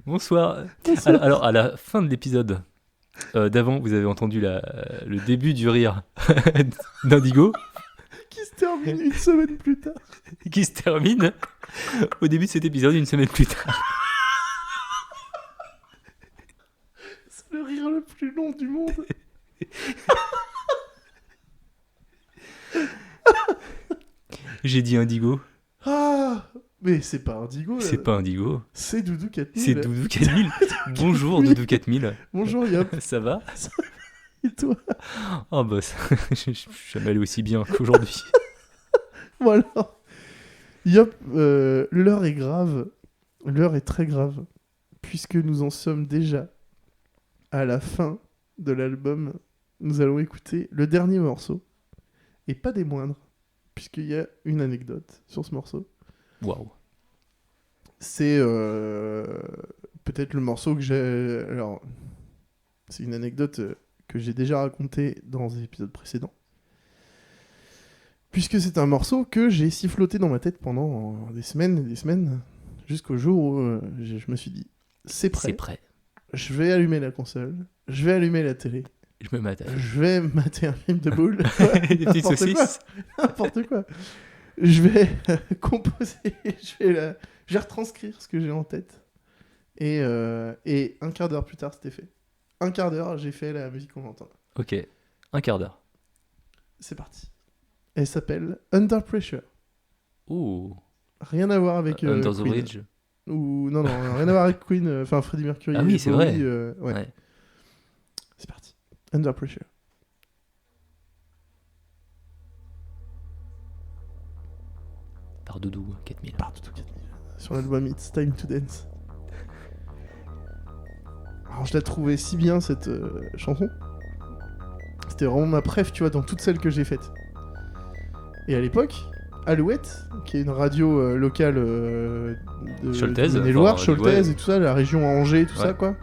Bonsoir. Alors, à la fin de l'épisode d'avant, vous avez entendu le début du rire d'Indigo Qui se termine une semaine plus tard. qui se termine au début de cet épisode une semaine plus tard. C'est le rire le plus long du monde. J'ai dit Indigo, Ah, mais c'est pas Indigo. Là. c'est pas Indigo, C'est Doudou 4000. c'est Doudou 4000. Bonjour Doudou 4000, Bonjour Yop, ça va? et toi? Oh bah, je suis jamais allé aussi bien qu'aujourd'hui. Voilà. Yop, l'heure est grave. L'heure est très grave. Puisque nous en sommes déjà à la fin de l'album. Nous allons écouter le dernier morceau. Et pas des moindres. Puisqu'il y a une anecdote sur ce morceau. Waouh. C'est peut-être le morceau que j'ai... Alors, c'est une anecdote que j'ai déjà racontée dans des épisodes précédents. Puisque c'est un morceau que j'ai siffloté dans ma tête pendant des semaines et des semaines, jusqu'au jour où je me suis dit, c'est prêt, C'est prêt. je vais allumer la console, je vais allumer la télé, Je me mate. je vais mater un film de boules, Des petites n'importe saucisses. n'importe quoi. Je vais composer, je vais retranscrire ce que j'ai en tête. Et un quart d'heure plus tard, c'était fait. Un quart d'heure, j'ai fait la musique qu'on entend. Ok, un quart d'heure. C'est parti. Elle s'appelle Under Pressure. Ouh. Rien à voir avec Under the Queen. Bridge. Ou non, rien à voir avec Queen, enfin Freddie Mercury. Ah oui, c'est vrai. Ouais. Ouais. C'est parti. Under Pressure. Par Doudou 4000. Par Doudou 4000. Sur l'album It's Time to Dance. Alors je la trouvais si bien cette chanson. C'était vraiment ma préf, tu vois, dans toutes celles que j'ai faites. Et à l'époque, Alouette, qui est une radio locale de Choltaise, de Maine-et-Loire, enfin, Choltaise ouais. et tout ça, la région Angers, tout Ouais. ça, quoi.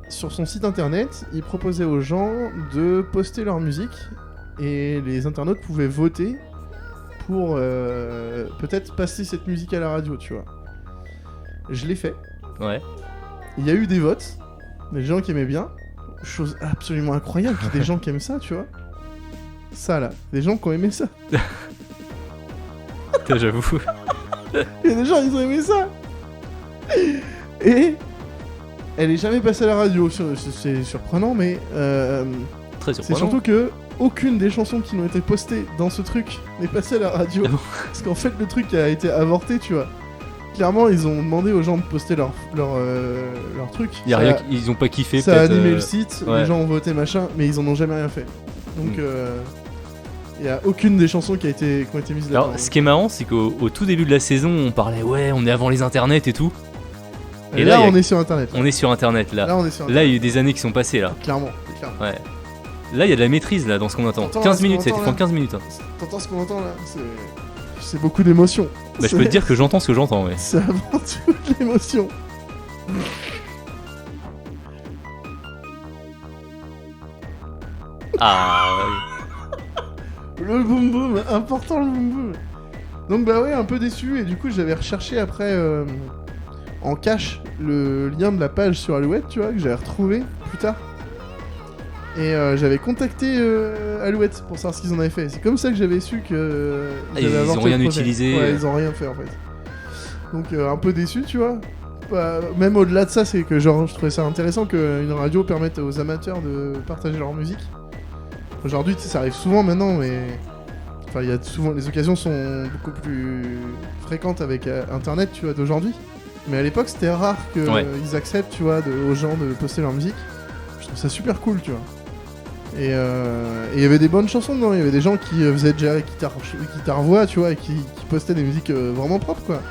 Sur son site internet, il proposait aux gens de poster leur musique et les internautes pouvaient voter pour peut-être passer cette musique à la radio, tu vois. Je l'ai fait. Ouais. Il y a eu des votes, des gens qui aimaient bien. Chose absolument incroyable, qu'il y ait des gens qui aiment ça, tu vois. Ça là, des gens qui ont aimé ça. Putain, j'avoue. Il y a des gens, ils ont aimé ça. Et elle est jamais passée à la radio, c'est surprenant, mais Très c'est surprenant. surtout que aucune des chansons qui ont été postées dans ce truc n'est passée à la radio. Ah bon. Parce qu'en fait, le truc a été avorté, tu vois. Clairement, ils ont demandé aux gens de poster leur truc. Y a Ça- rien, ils ont pas kiffé. Ça a peut-être, animé le site, ouais. les gens ont voté machin, mais ils en ont jamais rien fait. Donc, il y a aucune des chansons qui ont été mises là-dedans. Alors, ce qui est marrant, c'est qu'au tout début de la saison, on parlait, ouais, on est avant les internets et tout. Et et là, là, on est sur internet. On est sur internet là. Là, on est sur Là, internet. il y a eu des années qui sont passées là. Clairement. Ouais. Là, il y a de la maîtrise là dans ce qu'on entend. T'entends, 15 ce minutes, qu'on ça a été entend, fait en 15 minutes. Hein. T'entends ce qu'on entend là c'est beaucoup d'émotions. Bah, je peux te dire que j'entends ce que j'entends, ouais. C'est avant tout de l'émotion. Ah, Le boom boom, important le boom boom. Donc bah ouais, un peu déçu, et du coup j'avais recherché après en cache le lien de la page sur Alouette, tu vois, que j'avais retrouvé plus tard. Et j'avais contacté Alouette pour savoir ce qu'ils en avaient fait. C'est comme ça que j'avais su que Ils avaient ont avorté rien le projet. utilisé. Ouais, ils ont rien fait en fait. Donc un peu déçu, tu vois. Bah, même au-delà de ça, c'est que genre je trouvais ça intéressant qu'une radio permette aux amateurs de partager leur musique. Aujourd'hui, tu sais, ça arrive souvent maintenant, mais enfin, il y a souvent les occasions sont beaucoup plus fréquentes avec Internet, tu vois, d'aujourd'hui. Mais à l'époque, c'était rare qu'ils Ouais. acceptent, tu vois, aux gens de poster leur musique. Je trouve ça super cool, tu vois. Et il y avait des bonnes chansons dedans. Il y avait des gens qui faisaient déjà guitare-voix, tu vois, et qui postaient des musiques vraiment propres, quoi.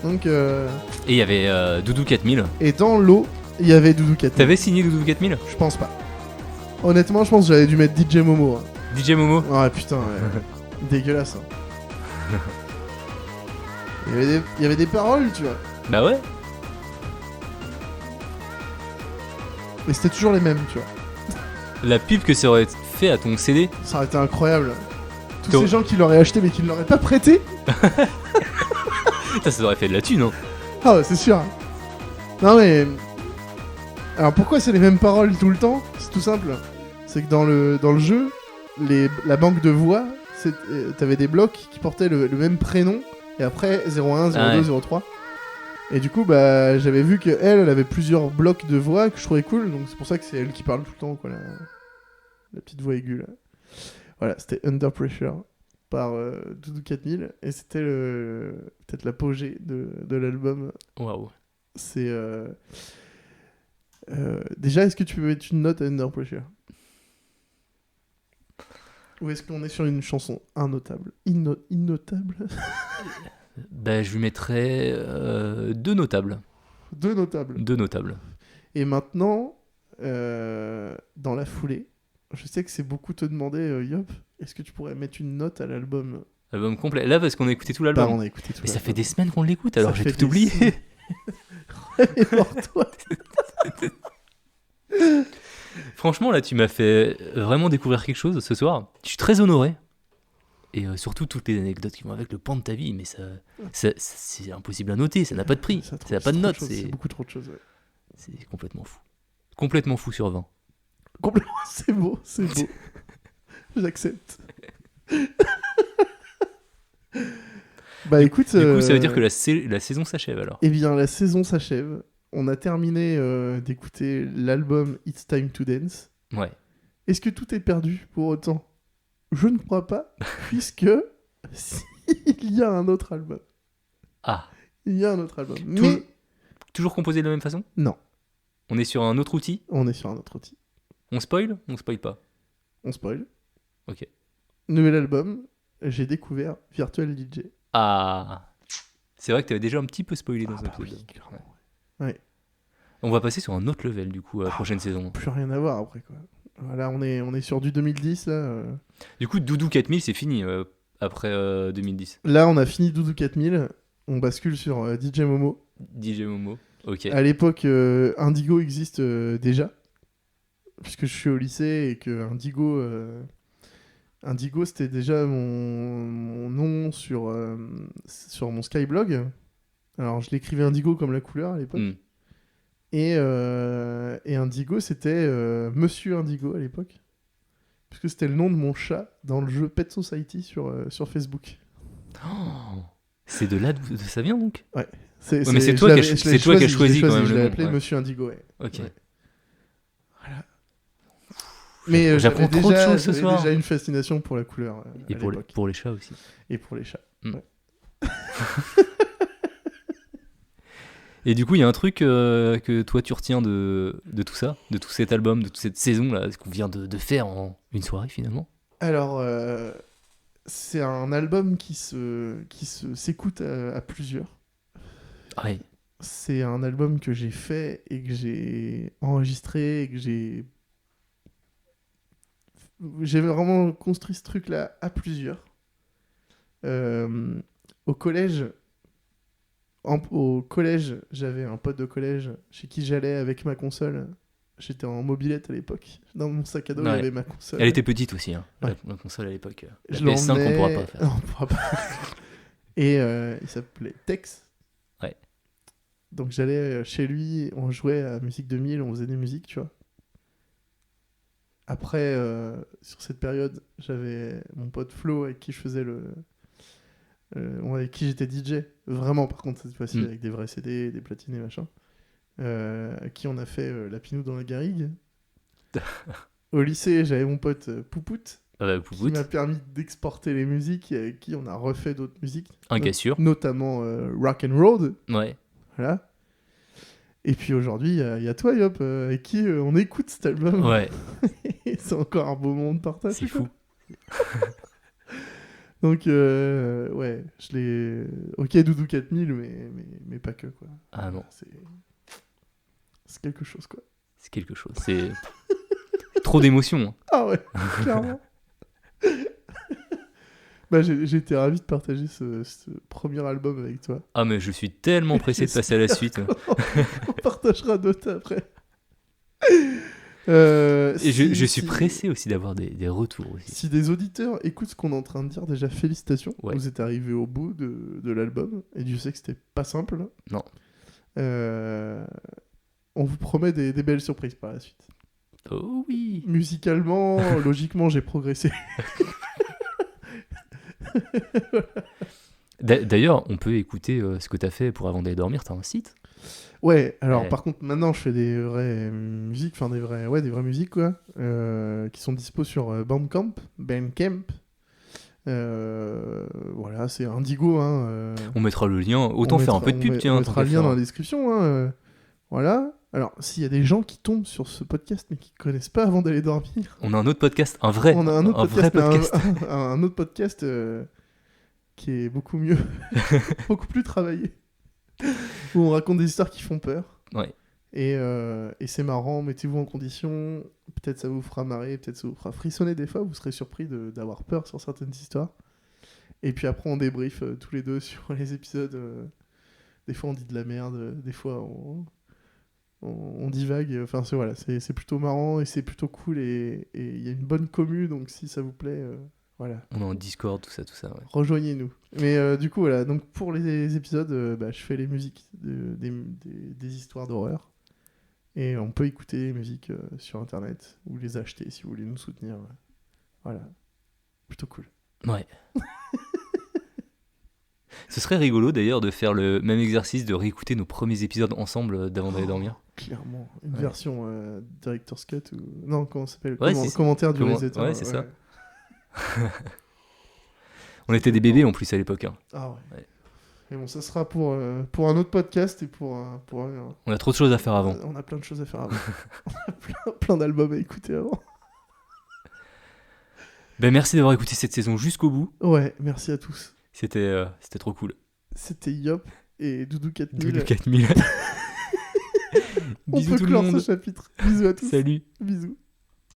Donc, et il y avait Doudou 4000. et dans l'eau, il y avait Doudou 4000. T'avais signé Doudou 4000? Je pense pas. Honnêtement, je pense que j'avais dû mettre DJ Momo. Hein. DJ Momo? Ouais, putain, dégueulasse. Hein. Il y avait des paroles, tu vois. Bah ouais. Mais c'était toujours les mêmes, tu vois. La pub que ça aurait fait à ton CD. Ça aurait été incroyable. Tous Toi- ces gens qui l'auraient acheté mais qui ne l'auraient pas prêté. Ça aurait fait de la thune, hein. Ah ouais, c'est sûr. Non mais... Alors pourquoi c'est les mêmes paroles tout le temps? C'est tout simple. C'est que dans le jeu, la banque de voix, t'avais des blocs qui portaient le même prénom, et après 01, 02, 03. Et du coup, bah, j'avais vu qu'elle avait plusieurs blocs de voix que je trouvais cool, donc c'est pour ça que c'est elle qui parle tout le temps, quoi, la petite voix aiguë, là. Voilà, c'était Under Pressure par Doudou 4000, et c'était peut-être l'apogée de l'album. Waouh. C'est... déjà, est-ce que tu peux mettre une note à Under Pressure? Ou est-ce qu'on est sur une chanson innotable? Innotable? Bah, je lui mettrais 2 notables. 2 notables. 2 notables. Et maintenant, dans la foulée, je sais que c'est beaucoup te demander, Yop, est-ce que tu pourrais mettre une note à l'album? Album complet. Là, parce qu'on a écouté tout l'album. Bah, on a écouté tout Mais ça l'album. fait des semaines qu'on l'écoute, alors Ça j'ai fait tout des oublié. semaines. Réveille-toi. Franchement, là, tu m'as fait vraiment découvrir quelque chose ce soir. Je suis très honoré. Et surtout, toutes les anecdotes qui vont avec le pan de ta vie. Mais c'est impossible à noter, ça n'a pas de prix. Ça n'a pas de note. C'est beaucoup trop de choses, ouais. C'est complètement fou. Complètement fou sur 20. Complètement, c'est beau, c'est beau. J'accepte. Bah écoute... Du coup, ça veut dire que la saison s'achève alors. Eh bien, la saison s'achève. On a terminé d'écouter l'album It's Time to Dance. Ouais. Est-ce que tout est perdu pour autant? Je ne crois pas, puisque il y a un autre album. Ah. Il y a un autre album. Mais toujours composé de la même façon? Non. On est sur un autre outil? On est sur un autre outil. On spoil? On spoil pas? On spoil. Ok. Nouvel album, j'ai découvert Virtual DJ. Ah. C'est vrai que tu avais déjà un petit peu spoilé dans un épisode. Oui, clairement. Ouais. On va passer sur un autre level du coup à la prochaine saison. Plus rien à voir après quoi. Voilà, on est sur du 2010 là. Du coup, Doudou 4000 c'est fini après 2010. Là, on a fini Doudou 4000. On bascule sur DJ Momo. DJ Momo. Ok. À l'époque, Indigo existe déjà. Puisque je suis au lycée et que Indigo c'était déjà mon nom sur mon Skyblog. Alors je l'écrivais Indigo comme la couleur à l'époque. Et Indigo c'était Monsieur Indigo à l'époque. Puisque c'était le nom de mon chat dans le jeu Pet Society sur Facebook. Oh, c'est de là d'où ça vient donc? Ouais. Mais c'est toi qui as choisi quand même je le l'ai nom. appelé Ouais. Monsieur Indigo, ouais. Ok. Ouais. Voilà. Mais j'apprends trop de choses ce j'avais soir. déjà une fascination pour la couleur. Et pour les chats aussi. Et pour les chats. Ouais. Et du coup, il y a un truc que toi tu retiens de tout ça, de tout cet album, de toute cette saison là, ce qu'on vient de faire en une soirée finalement. Alors, c'est un album qui s'écoute à plusieurs. Ouais. C'est un album que j'ai fait et que j'ai enregistré et que j'ai vraiment construit ce truc-là à plusieurs. Au collège, j'avais un pote de collège chez qui j'allais avec ma console. J'étais en mobilette à l'époque. Dans mon sac à dos, il y avait ma console. Elle était petite aussi, hein, Ouais. la console à l'époque. La Je PS5, l'emmenais- on pourra pas faire. Non, on pourra pas. Et il s'appelait Tex. Ouais. Donc j'allais chez lui, on jouait à Musique 2000, on faisait des musiques, tu vois. Après, sur cette période, j'avais mon pote Flo avec qui je faisais avec qui j'étais DJ. Vraiment, par contre, cette fois-ci, avec des vrais CD, des platines et machin. Avec qui on a fait La Pinou dans la Garrigue. Au lycée, j'avais mon pote Poupout. Qui m'a permis d'exporter les musiques et avec qui on a refait d'autres musiques. Un gars sûr. Notamment Rock and Road. Ouais. Voilà. Et puis aujourd'hui, il y a toi, Yop, avec qui on écoute cet album. Ouais. C'est encore un beau moment de partage. C'est fou. Donc, ouais, je l'ai... Ok, Doudou 4000, mais pas que, quoi. Ah non. C'est quelque chose, quoi. C'est quelque chose. C'est trop d'émotions. Hein. Ah ouais, clairement. Bah, j'ai été ravi de partager ce premier album avec toi. Ah mais je suis tellement pressé de passer à la suite. On partagera d'autres après. Et je suis pressé aussi d'avoir des retours aussi. Si des auditeurs écoutent ce qu'on est en train de dire, déjà félicitations. Ouais. Vous êtes arrivés au bout de l'album et Dieu sait que c'était pas simple. Non. On vous promet des belles surprises par la suite. Oh oui. Musicalement, logiquement, j'ai progressé. D'ailleurs, on peut écouter ce que t'as fait pour avant d'aller dormir. T'as un site? Ouais, alors Ouais. par contre, maintenant, je fais des vraies musiques, enfin des vraies musiques, quoi, qui sont dispo sur Bandcamp. Voilà, c'est Indigo, hein. On mettra le lien. Autant faire un peu de pub, on tiens. mettra tant le qu'à lien faire. dans la description, hein. Voilà. Alors, s'il y a des gens qui tombent sur ce podcast mais qui connaissent pas avant d'aller dormir, On a un autre podcast, un vrai. on a un autre vrai podcast, podcast. un autre podcast qui est beaucoup mieux, beaucoup plus travaillé, où on raconte des histoires qui font peur. Ouais. Et c'est marrant, mettez-vous en condition, peut-être ça vous fera marrer, peut-être ça vous fera frissonner des fois, vous serez surpris d'avoir peur sur certaines histoires. Et puis après on débrief tous les deux sur les épisodes. Des fois on dit de la merde, des fois on divague, enfin voilà, c'est plutôt marrant et c'est plutôt cool et il y a une bonne commu, donc si ça vous plaît, voilà. On est en Discord, tout ça, ouais. Rejoignez-nous. Mais du coup voilà, donc pour les épisodes, je fais les musiques des histoires d'horreur. Et on peut écouter les musiques sur internet ou les acheter si vous voulez nous soutenir. Voilà. Plutôt cool. Ouais. Ce serait rigolo d'ailleurs de faire le même exercice, de réécouter nos premiers épisodes ensemble d'avant d'aller dormir. Clairement. Une Ouais. version Director's Cut ou... Non, comment ça s'appelle? Ouais, c'est- Commentaire du réalisateur. ouais, c'est ça. On était des bébés en plus à l'époque. Hein. Ah ouais. Ouais. Mais bon, ça sera pour un autre podcast et pour On a trop de choses à faire avant. on a plein de choses à faire avant. On a plein d'albums à écouter avant. Ben merci d'avoir écouté cette saison jusqu'au bout. Ouais, merci à tous. C'était trop cool. C'était Yop et Doudou 4000. Doudou 4000. On Bisous peut tout le clore monde. ce chapitre. Bisous à tous. Salut. Bisous.